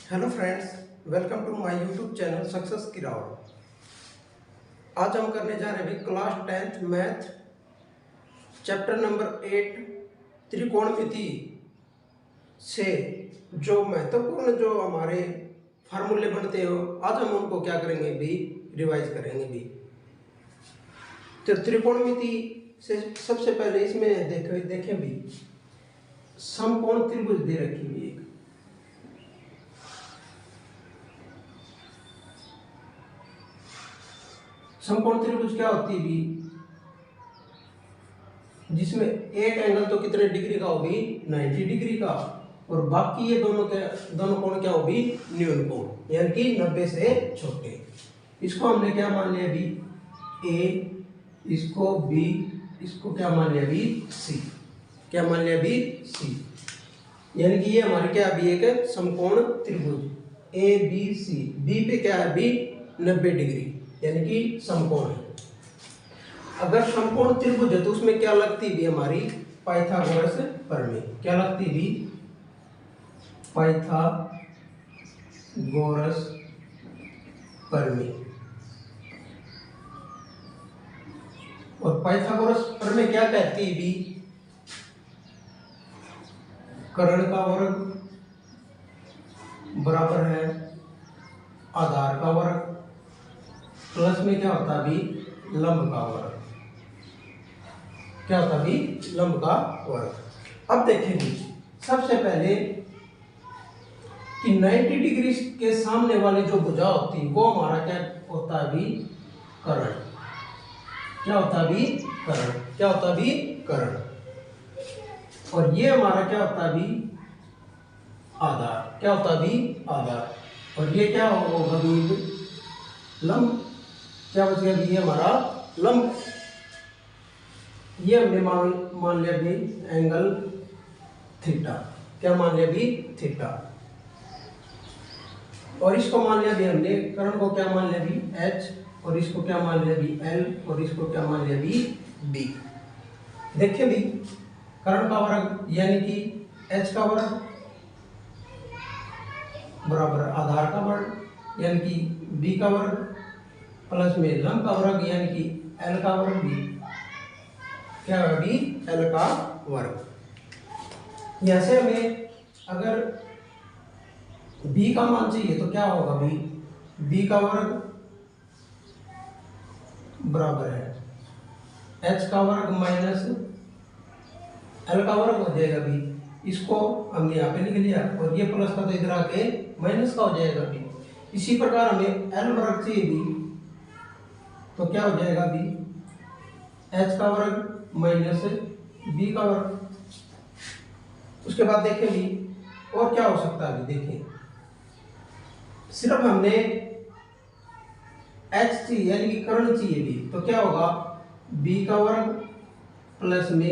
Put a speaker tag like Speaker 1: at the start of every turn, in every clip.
Speaker 1: Hello friends, welcome to my YouTube channel success की राह। आज हम करने जा रहे हैं class 10th math chapter number 8 त्रिकोणमिति से जो महत्वपूर्ण जो हमारे फार्मूले बनते हो, आज हम उनको क्या करेंगे भी रिवाइज करेंगे भी। तो त्रिकोणमिति से सबसे पहले इसमें देखें भी समकोण त्रिभुज दे रखी हुई एक। समकोण त्रिभुज क्या होती है भी, जिसमें एक एंगल तो कितने डिग्री का होगी 90 डिग्री का, और बाकी ये दोनों कोण क्या होगी न्यून कोण, यानी कि 90 से छोटे। इसको हमने क्या मान लिया भी ए, इसको बी, इसको क्या मान लिया भी सी। क्या मान लिया भी सी, यानी कि ये हमारे क्या भी एक समकोण त्रिभुज ए बी सी। बी पे क्या है भी 90 डिग्री, यानी कि समकोण है। अगर समकोण त्रिभुज है तो उसमें क्या लगती भी हमारी पाइथागोरस प्रमेय। क्या लगती भी पाइथागोरस प्रमेय। और पाइथागोरस प्रमेय क्या कहती है भी, कर्ण का वर्ग बराबर है आधार का वर्ग, प्लस में क्या होता है भी लंब का वर्ग। क्या होता है भी लंब का वर्ग। अब देखेंगे सबसे पहले कि 90 डिग्री के सामने वाली जो भुजा होती है वो हमारा क्या होता है भी कर्ण। क्या होता है भी कर्ण। क्या होता है भी कर्ण। और ये हमारा क्या होता है भी आधार। क्या होता है भी आधार। और ये क्या होगा भी लंब। क्या बच गया भी ये हमारा लंब। ये हमने मान लिया भी एंगल थीटा। क्या मान लिया भी थीटा। और इसको मान लिया भी हमने कर्ण को क्या मान लिया भी एच, और इसको क्या मान लिया भी एल, और इसको क्या मान लिया भी बी। देखिए भी कर्ण का वर्ग यानी कि एच का वर्ग बराबर आधार का वर्ग यानी कि बी का वर्ग, प्लस में लंब का वर्ग यानी कि एल का वर्ग भी। क्या होगा भी एल का वर्ग। यहां से हमें अगर बी का मान चाहिए तो क्या होगा भी बी का वर्ग बराबर है एच का वर्ग माइनस एल का वर्ग हो जाएगा भी। इसको हमने यहाँ पे लिख लिया, और ये प्लस का तो इधर आके माइनस का हो जाएगा भी। इसी प्रकार हमें एल वर्ग चाहिए भी, तो क्या हो जाएगा भी एच का वर्ग माइनस बी का वर्ग। उसके बाद देखें भी और क्या हो सकता है। देखें सिर्फ हमने एच चाहिए यानी कि कर्ण चाहिए भी, तो क्या होगा बी का वर्ग प्लस में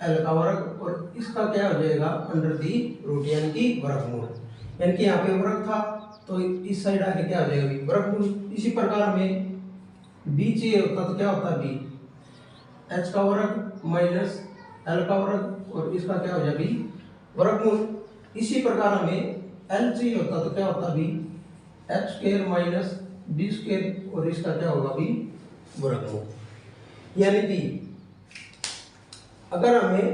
Speaker 1: एल का वर्ग, और इसका क्या हो जाएगा अंडर दी रूट यानी कि वर्गमूल। यानी कि यहाँ पे वर्ग था तो इस साइड आके क्या हो जाएगा भी वर्गमूल। इसी प्रकार में बी चाहिए होता तो क्या होता बी एच का वर्ग माइनस एल का वर्ग, और इसका क्या हो जाए भी वर्गमूल। इसी प्रकार हमें एल चाहिए होता तो क्या होता भी H square minus B square, और इसका क्या होगा भी वर्गमूल। यानी कि अगर हमें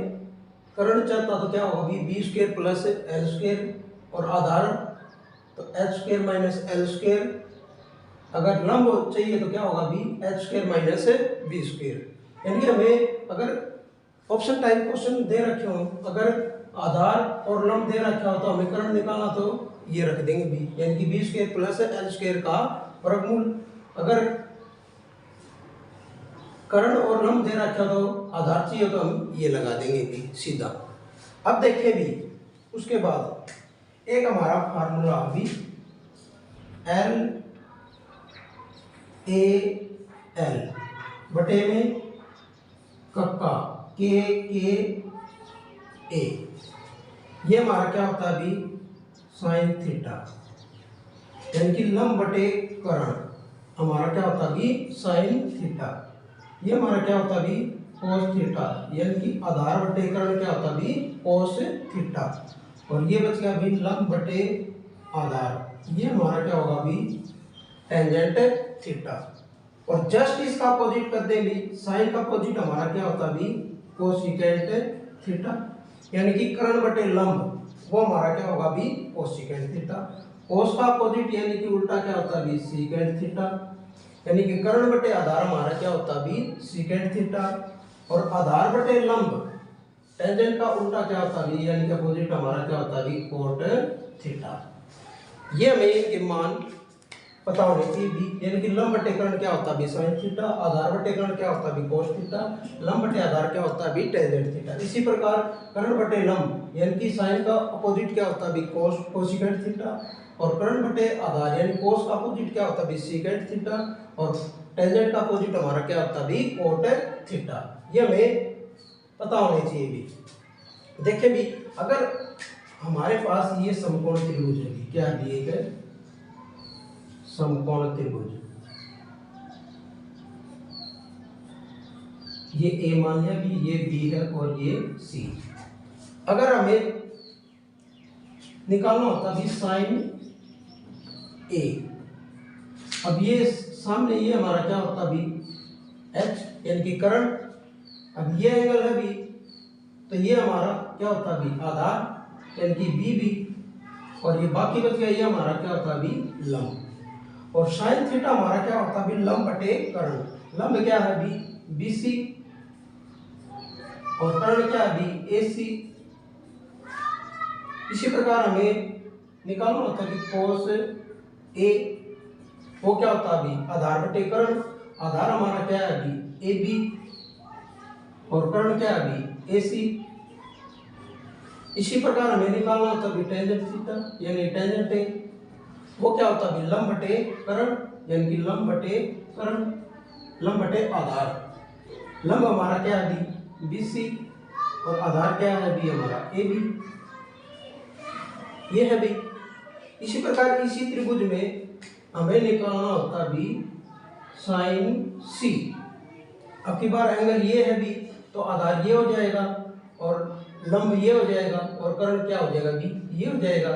Speaker 1: कर्ण चाहता तो क्या होगा भी B square plus L square, और आधार तो H square minus L square. अगर लंब चाहिए तो क्या होगा भी H square minus B square. यानी कि हमें अगर ऑप्शन टाइप क्वेश्चन दे रखे हो, अगर आधार और लंब दे रखा हो तो हमें कर्ण निकालना, तो ये रख देंगे बी यानी कि B square plus L square का वर्गमूल। अगर कर्ण और लंब दे रखा तो आधार चाहिए तो हम ये लगा देंगे भी सीधा। अब देखें भी उसके बाद एक हमारा फार्मूला भी एल ए एल बटे में कक्का के ए, ये हमारा क्या होता है भी साइन थीटा। यानी कि लंब बटे कर्ण हमारा क्या होता है भी साइन थीटा। ये हमारा क्या होता है भी कोस थीटा, यानी कि आधार बटे कर्ण क्या होता है भी कोस थीटा। और ये बच गया भी लंब बटे आधार, ये हमारा क्या होगा अभी टेंजेंट थीटा। और जस्ट इसका अपोजिट कर देंगे, साइन का अपोजिट हमारा क्या होता है अभी कोसिकेंट थीटा, यानी कि कर्ण बटे लंब, वो हमारा क्या होगा अभी कोसिकेंट थीटा। कोस का अपोजिट यानी कि उल्टा क्या होता है अभी सीकेंट थीटा, यानी कि कर्ण बटे आधार हमारा क्या होता है अभी सीकेंट थीटा, और आधार बटे लंब टेंजेंट का उल्टा क्या होता है यानी कि अपोजिट हमारा क्या होता है अभी कोट थीटा। ये हमें इनके मान पता होने चाहिए भी, यानी कि लंब बटे कर्ण क्या होता है अभी साइन थीटा, आधार बटे कर्ण क्या होता है अभी कोस थीटा, लंब बटे आधार क्या होता है अभी टेंजेंट थीटा। इसी प्रकार कर्ण बटे लंब यानी कि साइन का अपोजिट क्या होता है अभी कोस कोसिकेंट थीटा, और कर्ण बटे आधार यानी कोस का अपोजिट क्या होता है अभी सीकेंट थीटा, और टेंजेंट का अपोजिट हमारा क्या होता है अभी कोट थीटा। ये हमें पता होने चाहिए भी। देखिए भी अगर हमारे पास ये समकोण त्रिभुज है, क्या दिए गए समकोण त्रिभुज, ये ए मान लिया भी, ये बी है और ये सी। अगर हमें निकालना होता भी साइन ए, अब ये सामने ये हमारा क्या होता भी एच यानी कि कर्ण, अब ये एंगल है भी, तो ये हमारा क्या होता भी आधार यानी कि बी बी, और ये बाकी बच गया ये हमारा क्या होता भी लंब, और साइन थीटा हमारा क्या होता भी लंब बटे कर्ण, लंब क्या है भी बी सी और कर्ण क्या है भी ए सी। इसी प्रकार हमें निकालना होता है कि कोस ए, वो क्या होता है अभी आधार बटे कर्ण, आधार हमारा क्या है अभी ए बी और कर्ण क्या है अभी ए सी। इसी प्रकार हमें निकालना होता है टेंजेंट थीटा, यानी टेंजेंट ए, वो क्या होता है लंब बटे कर्ण, यानी कि लंब बटे कर्ण, लंब बटे आधार, लंब हमारा क्या है अभी बी सी और आधार क्या है अभी हमारा ए बी, ये है भी। इसी प्रकार इसी त्रिभुज में हमें निकालना होता भी साइन सी। अब की बार एंगल ये है भी, तो आधार ये हो जाएगा और लंब ये हो जाएगा और कर्ण क्या हो जाएगा भी ये हो जाएगा,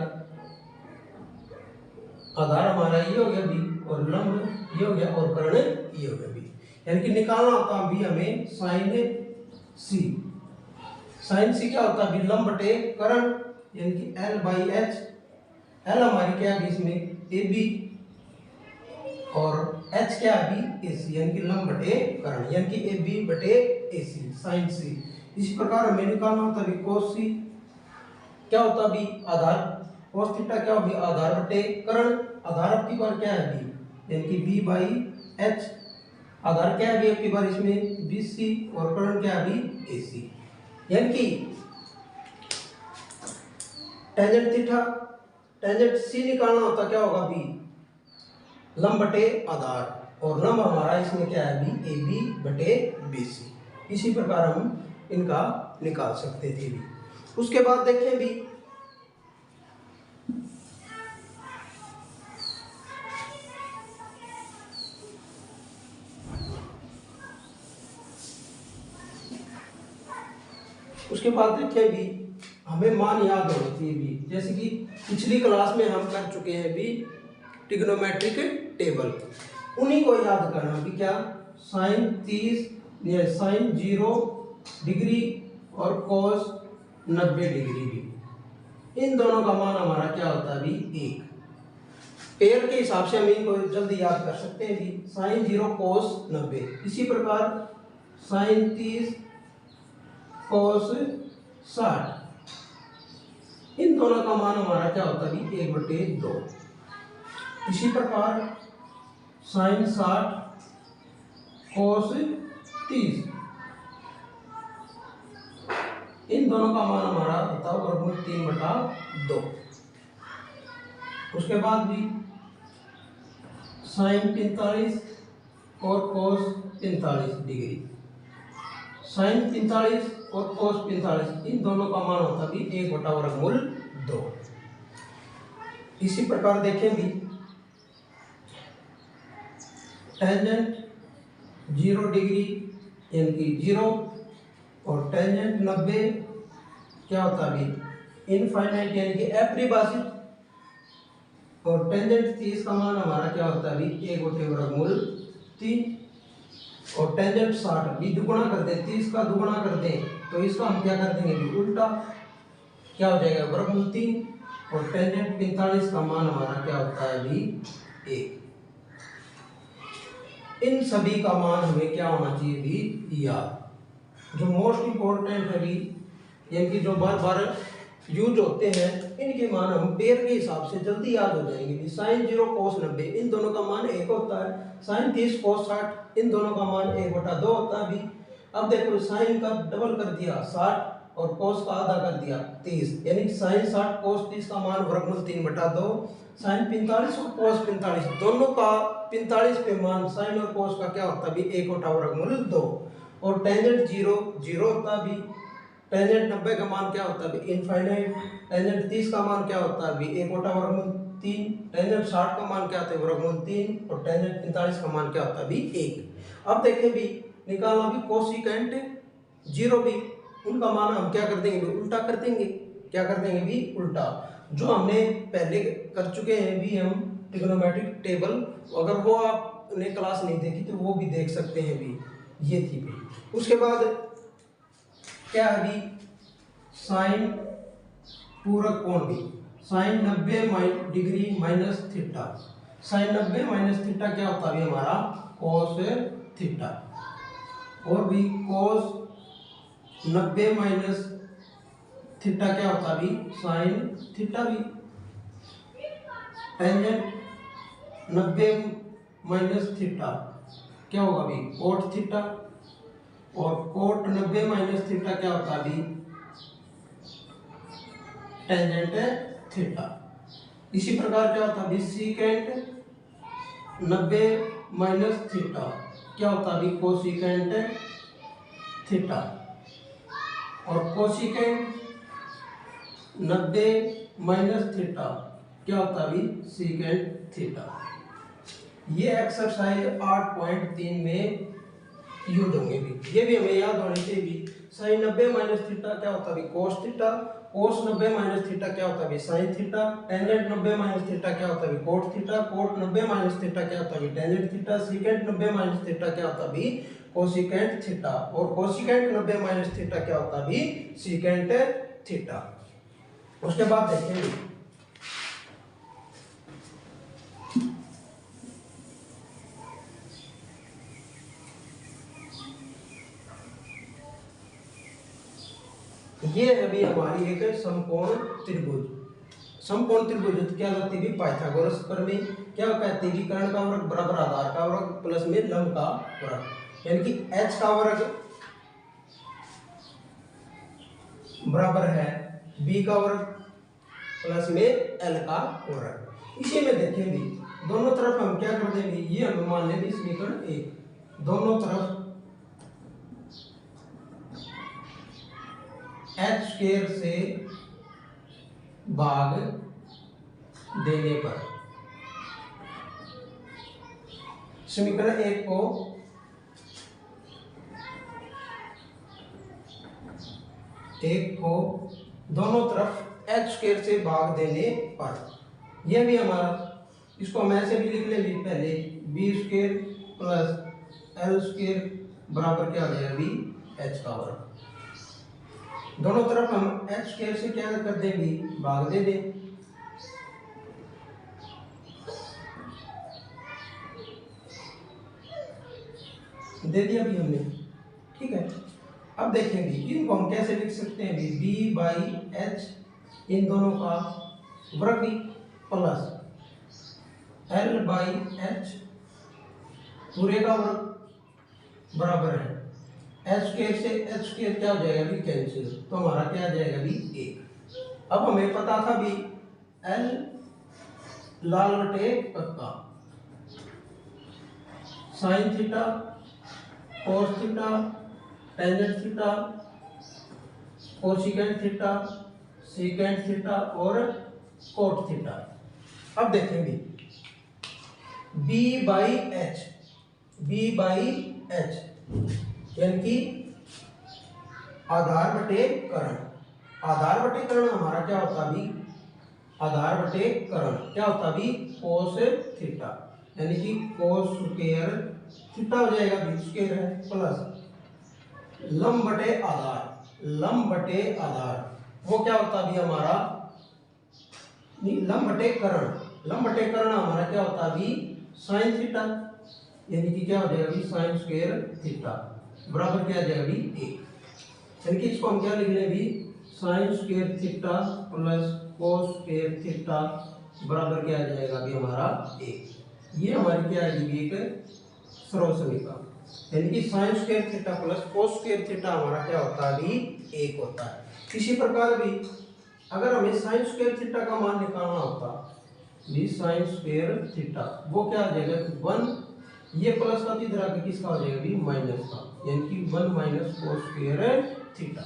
Speaker 1: आधार हमारा ये हो गया भी और लंब ये हो गया और कर्ण ये हो गया भी, यानी कि निकालना होता भी हमें साइन सी। साइन सी क्या होता है भी लंब बटे कर्ण, यानी कि एल बाई एच, एल हमारी क्या है इसमें ए बी और एच क्या है भी ए सी, यानी कि लंब बटे कर्ण, यानी कि ए बी बटे ए सी साइन सी। इसी प्रकार हमें निकालना होता है कोस सी, क्या होता भी आधार, कोस थीटा क्या होगी आधार बटे कर्ण, आधार आपकी बार क्या है बी यानी कि बी बाई एच, आधार क्या है भी आपकी बार इसमें बी सी और कर्ण क्या है भी ए सी, यानी कि टेंजेंट थीटा टेंजेंट सी निकालना होता क्या होगा बी लंब बटे आधार, और लंब हमारा इसमें क्या है बी ए बी बटे बी सी। इसी प्रकार हम इनका निकाल सकते थे भी। उसके बाद देखें भी उसके बाद देखें भी हमें मान याद होने चाहिए भी, जैसे कि पिछली क्लास में हम कर चुके हैं भी ट्रिग्नोमेट्रिक टेबल, उन्हीं को याद करना भी क्या साइन 30 या साइन 0 डिग्री और कोस 90 डिग्री भी, इन दोनों का मान हमारा क्या होता है भी एक। पेयर के हिसाब से हम इनको जल्दी याद कर सकते हैं भी साइन 0 कोस 90, इसी प्रकार साइन 30 कोस 60, इन दोनों का मान हमारा क्या होता है भी 1/2। इसी प्रकार साइन 60 कोस 30, इन दोनों का मान हमारा होता है वर्गमूल 3/2। उसके बाद भी साइन 45 और कोस 45 डिग्री, साइन 45 और कोस 45, इन दोनों का मान होता भी 1/2। इसी प्रकार देखें भी टेंजेंट 0 डिग्री यानी कि 0 और टेंजेंट 90 क्या होता है भी इनफाइनाइट यानी कि अपरिभाषित, और टेंजेंट 30 का मान हमारा क्या होता है अभी 1 बटे वर्गमूल 3। और टेंजेंट 60 भी दुगुना कर दें, 30 का दुगुना कर दें तो इसका हम क्या कर देंगे भी उल्टा, क्या हो जाएगा वर्गमूल 3। और टेंजेंट 45 का मान हमारा क्या होता है अभी 1। इन सभी का मान हमें क्या होना चाहिए भी याद। जो मोस्ट इंपॉर्टेंट है भी यानी जो बार बार यूज होते हैं इनके मान हम पेयर के हिसाब से जल्दी याद हो जाएंगे। साइन 0 कोस 90 इन दोनों का मान 1 होता है। साइन 30 कोस 60 इन दोनों का मान 1/2 होता है भी। अब देखो साइन का डबल कर दिया 60 और कोस का आधा कर दिया 30, यानी साइन 60 कोस 30 का मान वर्गमूल 3/2। साइन 45 और कोस 45 दोनों का 45 पे मान साइन और कोस का क्या होता है भी 1/2। और टेंजेंट 0 0 होता भी। टेंजेंट 90 का मान क्या होता है भी इनफाइनाइट। टेंजेंट 30 का मान क्या होता है भी 1/3। टेंजेंट 60 का मान क्या होता है वर्गमूल 3। और टेंजेंट 45 का मान क्या होता है भी 1। अब देखें भी निकालना भी कोसिकेंट 0 भी उनका मान हम क्या कर देंगे भी उल्टा कर देंगे। क्या कर देंगे भी उल्टा, जो हमने पहले कर चुके हैं भी हम ट्रिग्नोमेट्रिक टेबल। अगर वो आपने क्लास नहीं देखी तो वो भी देख सकते हैं भी। ये थी भी उसके बाद क्या है भी साइन पूरक कोण भी। Sine 90 degree minus theta. Sine 90 minus theta क्या होता है हमारा कोस थीटा। और भी कोस 90 माइनस थीटा क्या होता भी साइन थीटा भी। टेंजेंट 90 माइनस थीटा क्या होगा भी कोट थीटा। और कोट 90 माइनस थीटा क्या होता भी टेंजेंट थीटा। इसी प्रकार क्या होता भी सीकेंट 90 माइनस थीटा क्या होता भी कोसिकेंट थीटा। और कोसिकेंट 90 माइनस थीटा क्या होता भी सीकेंट थीटा। ये एक्सरसाइज 8.3 में यूज होंगे भी। ये भी हमें याद होनी चाहिए भी। साइन 90 माइनस थीटा क्या होता है cos theta. Cos 90 minus theta क्या होता है sine theta. Tangent 90 minus theta क्या होता है cot theta. Cot 90 minus theta क्या होता है tangent theta. Secant 90 minus theta क्या होता है कोसिकेंट थीटा। और कोसिकेंट 90 माइनस थीटा क्या होता है सीकेंट थीटा। उसके बाद देखेंगे ये है भी हमारी एक समकोण त्रिभुज। समकोण त्रिभुज क्या होती है पाइथागोरस प्रमेय। क्या कहते हैं कि कर्ण का वर्ग बराबर आधार का वर्ग प्लस में लंब का वर्ग, यानी कि h का वर्ग बराबर है b का वर्ग प्लस में l का वर्ग। इसी में देखें भी दोनों तरफ हम क्या कर देंगे, ये हम मान लेंगे समीकरण 1। दोनों तरफ h स्क्वायर से भाग देने पर समीकरण 1 को दोनों तरफ h स्क्वायर से भाग देने पर यह भी हमारा, इसको हम ऐसे भी लिख लेंगे पहले b square plus l square बराबर क्या हो जाएगा b h का वर्ग। दोनों तरफ हम h स्क्वायर से क्या कर देंगे भाग दे दें। दे दिया भी हमने, ठीक है। अब देखेंगे इनको हम कैसे लिख सकते हैं b बाई h इन दोनों का वर्ग भी प्लस l बाई h पूरे का वर्ग बराबर है h स्क्वायर से h स्क्वायर क्या हो जाएगा भी कैंसिल, तो हमारा क्या आ जाएगा भी 1। अब हमें पता था भी l लाल बटे पक्का sine theta cos theta tangent theta cosecant theta secant theta और कोट थीटा। अब देखेंगे b बाई h यानी कि आधार बटे कर्ण। आधार बटे कर्ण हमारा क्या होता है आधार बटे करण क्या होता भी कोस थीटा, यानी कि कोस स्क्वायर थीटा हो जाएगा, भी स्क्वायर है, प्लस लंब बटे आधार, लंब बटे आधार वो क्या होता भी हमारा नहीं, लंब बटे करण, लंब बटे करण हमारा क्या होता भी साइन थीटा, यानी कि क्या हो जाएगा भी साइन स्क्वायर थीटा बराबर क्या आ जाएगा भी 1, यानी कि इसको हम क्या लिख लें भी sine square theta plus cos square theta बराबर क्या आ जाएगा भी हमारा 1। ये हमारी क्या आएगी भी एक सरल समीकरण, यानी कि sine square theta plus cos square theta हमारा क्या होता है भी 1 होता है। इसी प्रकार भी अगर हमें साइन स्क्वायर थीटा का मान निकालना होता भी साइन स्क्वायर थीटा वो क्या आ जाएगा 1, ये प्लस का इधर आके किसका हो जाएगा भी माइनस का, यानी कि 1 माइनस कोस स्क्वायर थीटा।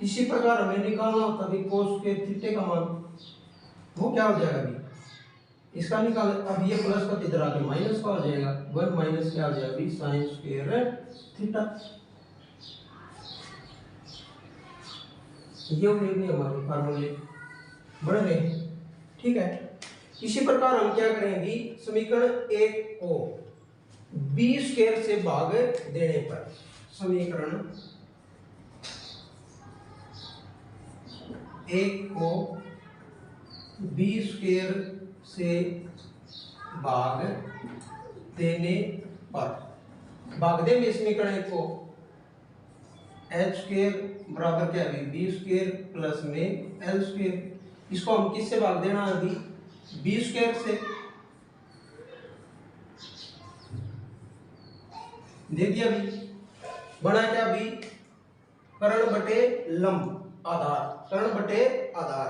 Speaker 1: इसी प्रकार हमें निकालना होता भी कोस स्क्वायर थीटा का मान, वो क्या हो जाएगा भी इसका निकाल, अब ये प्लस का इधर आके माइनस का हो जाएगा, 1 माइनस क्या हो जाएगा भी साइन स्क्वायर थीटा। ये होंगे भी हमारे फार्मूले बढ़ गए, ठीक है। इसी प्रकार हम क्या करेंगे समीकरण 1 को बी स्क्वायर से भाग देने पर, समीकरण 1 को बी स्क्वायर से भाग देने पर, भाग देंगे समीकरण 1 को एच स्क्वायर बराबर क्या है बी स्क्वायर प्लस में एल स्क्वायर, इसको हम किससे भाग देना है अभी बी स्क्वायर से, दे दिया भी, बना क्या भी कर्ण बटे लंब आधार, कर्ण बटे आधार,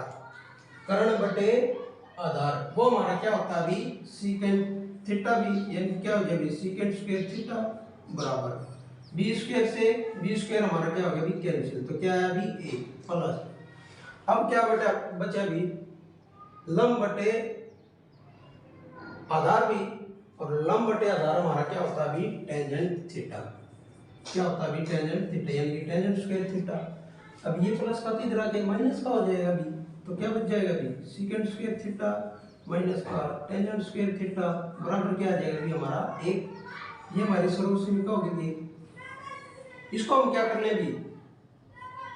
Speaker 1: कर्ण बटे आधार वो हमारा क्या होता है भी सीकेंट थीटा भी, यानी क्या हो जाएगा सीकेंट स्क्वायर थीटा बराबर बी स्क्वायर से बी स्क्वायर हमारा क्या हो गया भी कैंसिल, तो क्या है भी 1 प्लस, अब क्या बचा भी लंब बटे आधार भी, और लंब बटे आधार हमारा क्या होता है भी टेंजेंट थीटा, क्या होता है भी टेंजेंट थीटा, यानी कि टेंजेंट स्क्वायर थीटा। अब ये प्लस का इधर आके माइनस का हो जाएगा भी, तो क्या बच जाएगा भी सीकेंट स्क्वायर थीटा माइनस का टेंजेंट स्क्वायर थीटा बराबर क्या आ जाएगा भी हमारा 1। ये हमारी सर्वसमीका होगी। इसको हम क्या करने भी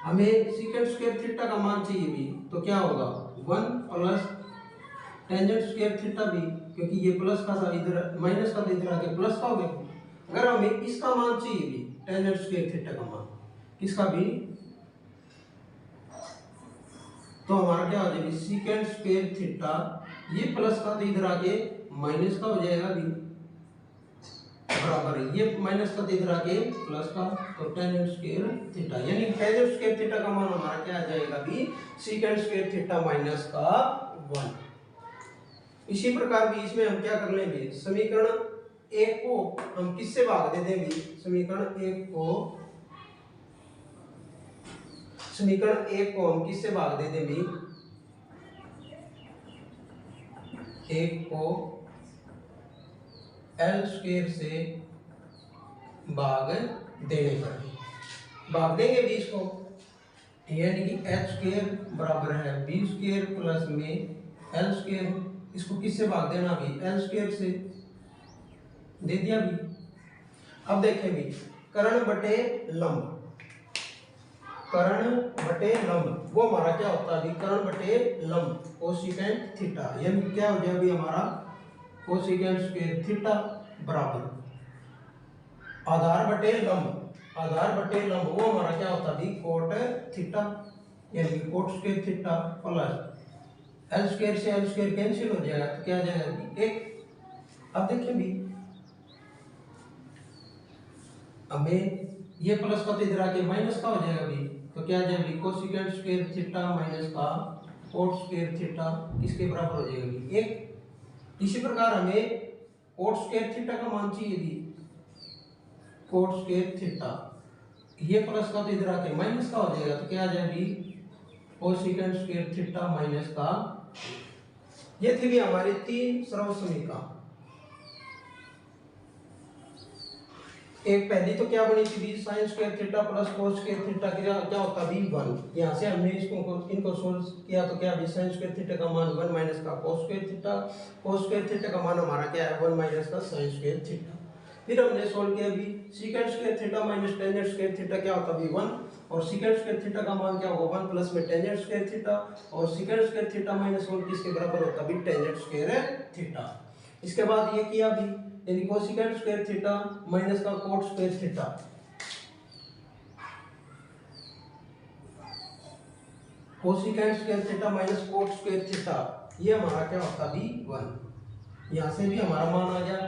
Speaker 1: हमें सीकेंट स्क्वायर थीटा का मान चाहिए भी, तो क्या होगा 1 प्लस टेंजेंट स्क्वायर थीटा भी, क्योंकि ये प्लस का था इधर माइनस का था इधर आके प्लस का हो गया। अगर हमें इसका मान चाहिए भी टेंजेंट स्क्वायर थीटा का मान किसका भी, तो हमारा क्या हो जाएगा सीकेंट स्क्वायर थीटा, ये प्लस का तो इधर आके माइनस का हो जाएगा भी बराबर ये माइनस का इधर आके प्लस का, तो टेंजेंट स्क्वायर थीटा, यानी टेंजेंट स्क्वायर थीटा का मान हमारा क्या आ जाएगा भी सीकेंट स्क्वायर थीटा माइनस का 1। इसी प्रकार भी इसमें हम क्या कर लेंगे समीकरण 1 को हम किससे भाग दे देंगे, समीकरण 1 को हम किससे भाग दे देंगे, 1 को एल स्क्वायर से भाग देने पर, भाग देंगे भी इसको, यानी कि एच स्क्वायर बराबर है बी स्क्वायर प्लस में एल स्क्वायर, इसको किससे भाग देना भी एल स्क्वायर से, दे दिया भी। अब देखें भी कर्ण बटे लंब, कर्ण बटे लंब वो हमारा क्या होता है कर्ण बटे लंब कोसिकेंट थीटा, यानी क्या हो जाएगा भी हमारा कोसिकेंट स्क्वायर थीटा बराबर आधार बटे लंब, आधार बटे लंब वो हमारा क्या होता है कोट थीटा, यानी coat square theta plus L square से एल स्क्वायर कैंसिल हो जाएगा, तो क्या आ जाएगा 1। अब देखिए भी हमें ये प्लस का तो इधर आके माइनस का हो जाएगा भी, तो क्या आ जाएगा कोसिकेंट स्क्वायर थीटा माइनस का कोट स्क्वायर थीटा किसके बराबर हो जाएगा भी 1। इसी प्रकार हमें कोट स्क्वायर थीटा का मान चाहिए भी, कोट स्क्वायर थीटा ये प्लस का तो इधर आके माइनस का हो जाएगा, तो क्या आ जाएगा भी कोसिकेंट स्क्वायर थीटा माइनस का। ये थी भी हमारी 3 सरल समीकरण। एक पहली तो क्या बनी थी भी sine square theta plus cos square theta क्या होता भी 1। यहाँ से हमने इनको सोल्व किया तो क्या भी साइन स्क्वायर थीटा का मान 1 माइनस का cos square theta, cos square theta का मान हमारा क्या है 1 माइनस का साइन स्क्वायर थीटा। फिर हमने सोल्व किया भी secant square theta minus tangent square theta क्या होता भी 1 और सीकेंट स्क्वायर थीटा का मान क्या होगा 1 प्लस में टेंजेंट स्क्वायर थीटा और सीकेंट स्क्वायर थीटा माइनस 1 किसके बराबर होता भी टेंजेंट स्क्वायर थीटा। इसके बाद ये किया भी यानी कोसिकेंट स्क्वायर थीटा माइनस का coat square theta, cosecant square theta minus cot square theta ये हमारा क्या होता भी 1। यहां से भी हमारा मान आ गया।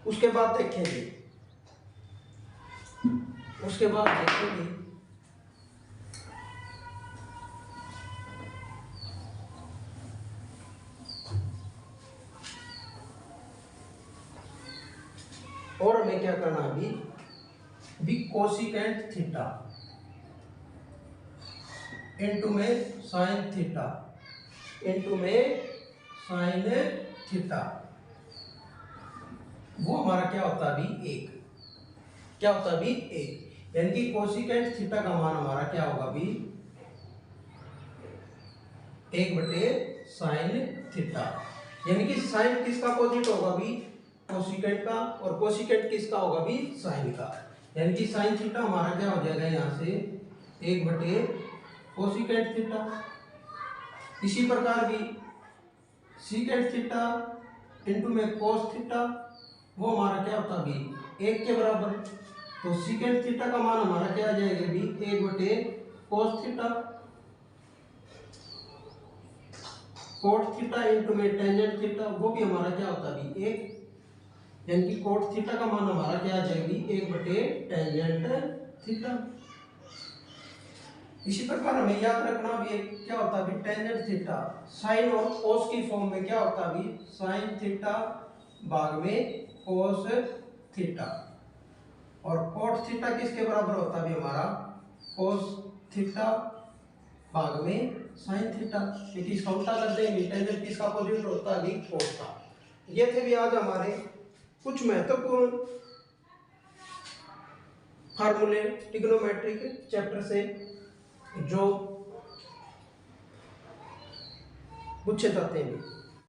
Speaker 1: उसके बाद देखेंगे और हमें क्या करना है भी कोसिकेंट थीटा इनटू में साइन थीटा इनटू में साइन थीटा वो हमारा क्या होता है भी 1। क्या होता है भी 1 यानी कि कोसिकेंट थीटा का मान हमारा क्या होगा भी 1/साइन थीटा यानी कि साइन किसका अपोजिट होगा भी कोसिकेंट का और कोसिकेंट किसका होगा भी साइन का। यानी कि साइन थीटा हमारा क्या हो जाएगा यहां से 1/कोसिकेंट थीटा। इसी प्रकार भी सीकेंट थीटा इनटू में कोस थीटा वो हमारा क्या होता भी 1 के बराबर। तो सीकेंट थीटा का मान हमारा क्या आ जाएगा भी 1/कोस थीटा, कोट थीटा इनटू में टेंजेंट थीटा वो भी हमारा क्या होता भी 1 यानी कि कोट थीटा का मान हमारा क्या आ जाएगा भी 1/टेंजेंट थीटा। इसी प्रकार हमें याद रखना भी एक क्या होता भी टेंजेंट थीटा साइन और कोस की फॉर्म में क्या होता भी साइन थीटा भाग में कोस थीटा और कोट थीटा किसके बराबर होता भी हमारा कोस थीटा भाग में साइन थीटा। क्योंकि इसका उल्टा कर देंगे टेंजेंट किसका अपोजिट होता है भी कोस का। ये थे भी आज हमारे कुछ महत्वपूर्ण फार्मूले ट्रिग्नोमेट्रिक चैप्टर से जो पूछे जाते हैं।